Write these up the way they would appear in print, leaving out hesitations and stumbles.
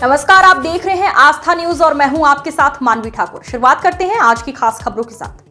नमस्कार, आप देख रहे हैं आस्था न्यूज और मैं हूं आपके साथ मानवी ठाकुर। शुरुआत करते हैं आज की खास खबरों के साथ।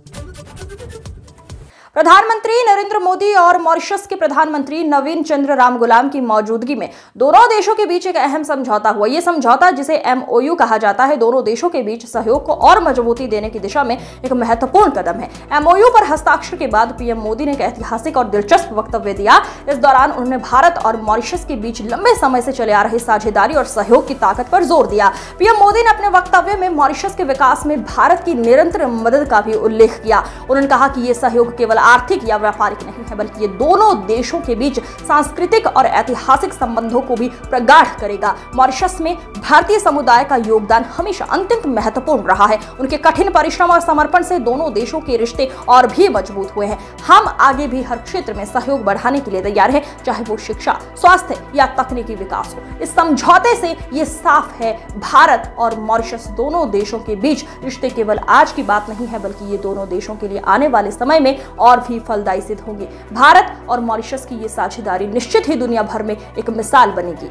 प्रधानमंत्री नरेंद्र मोदी और मॉरिशस के प्रधानमंत्री नवीन चंद्र रामगुलाम की मौजूदगी में दोनों देशों के बीच एक अहम समझौता हुआ। यह समझौता, जिसे MOU कहा जाता है, दोनों देशों के बीच सहयोग को और मजबूती देने की दिशा में एक महत्वपूर्ण कदम है। MOU पर हस्ताक्षर के बाद पीएम मोदी ने एक ऐतिहासिक और दिलचस्प वक्तव्य दिया। इस दौरान उन्होंने भारत और मॉरिशस के बीच लंबे समय से चले आ रही साझेदारी और सहयोग की ताकत पर जोर दिया। पीएम मोदी ने अपने वक्तव्य में मॉरिशस के विकास में भारत की निरंतर मदद का भी उल्लेख किया। उन्होंने कहा कि यह सहयोग केवल आर्थिक या व्यापारिक नहीं है, बल्कि ये दोनों देशों के बीच सांस्कृतिक और ऐतिहासिक संबंधों को भी प्रगाढ़ करेगा। मॉरिशस में भारतीय समुदाय का योगदान हमेशा अत्यंत महत्वपूर्ण रहा है। उनके कठिन परिश्रम और समर्पण से दोनों देशों के रिश्ते और भी मजबूत हुए हैं। हम आगे भी हर क्षेत्र में सहयोग बढ़ाने के लिए तैयार हैं, चाहे वो शिक्षा, स्वास्थ्य या तकनीकी विकास हो। इस समझौते से ये साफ है, भारत और मॉरिशस दोनों देशों के बीच रिश्ते केवल आज की बात नहीं है, बल्कि ये दोनों देशों के लिए आने वाले समय में और भी फलदायी सिद्ध होंगे। भारत और मॉरिशस की ये साझेदारी निश्चित ही दुनिया भर में एक मिसाल बनेगी।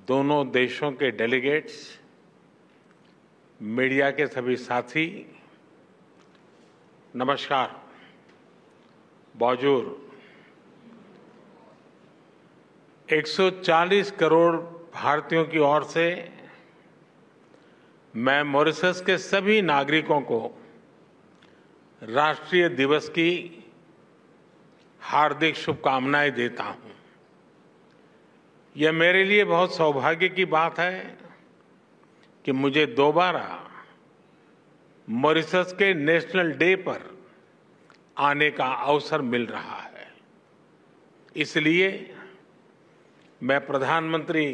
दोनों देशों के डेलीगेट्स, मीडिया के सभी साथी, नमस्कार। बॉजूर। 140 करोड़ भारतीयों की ओर से मैं मॉरिशस के सभी नागरिकों को राष्ट्रीय दिवस की हार्दिक शुभकामनाएं देता हूं। यह मेरे लिए बहुत सौभाग्य की बात है कि मुझे दोबारा मॉरिशस के नेशनल डे पर आने का अवसर मिल रहा है। इसलिए मैं प्रधानमंत्री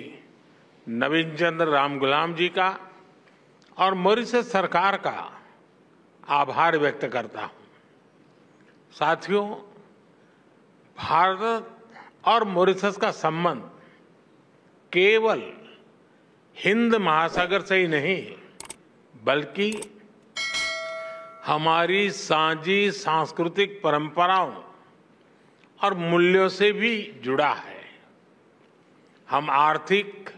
नवीन चंद्र रामगुलाम जी का और मॉरिशस सरकार का आभार व्यक्त करता हूं। साथियों, भारत और मॉरिशस का संबंध केवल हिंद महासागर से ही नहीं, बल्कि हमारी साझी सांस्कृतिक परंपराओं और मूल्यों से भी जुड़ा है। हम आर्थिक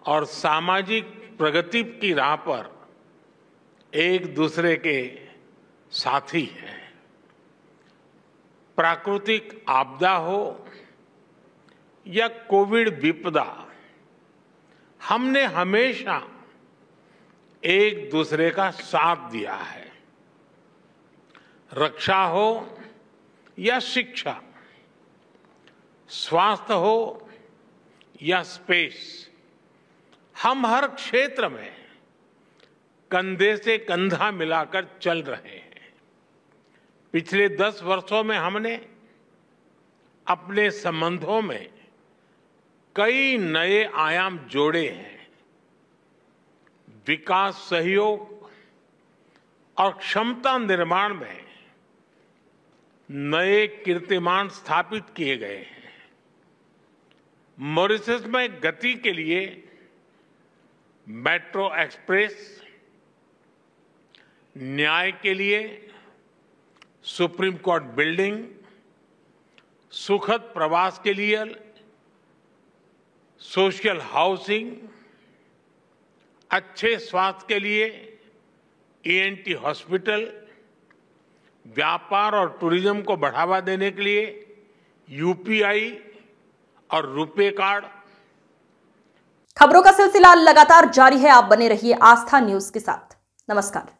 और सामाजिक प्रगति की राह पर एक दूसरे के साथी हैं। प्राकृतिक आपदा हो या कोविड विपदा, हमने हमेशा एक दूसरे का साथ दिया है। रक्षा हो या शिक्षा, स्वास्थ्य हो या स्पेस, हम हर क्षेत्र में कंधे से कंधा मिलाकर चल रहे हैं। पिछले 10 वर्षों में हमने अपने संबंधों में कई नए आयाम जोड़े हैं। विकास सहयोग और क्षमता निर्माण में नए कीर्तिमान स्थापित किए गए हैं। मॉरिशस में गति के लिए मेट्रो एक्सप्रेस, न्याय के लिए सुप्रीम कोर्ट बिल्डिंग, सुखद प्रवास के लिए सोशल हाउसिंग, अच्छे स्वास्थ्य के लिए ENT हॉस्पिटल, व्यापार और टूरिज्म को बढ़ावा देने के लिए UPI और रुपे कार्ड। खबरों का सिलसिला लगातार जारी है। आप बने रहिए आस्था न्यूज के साथ। नमस्कार।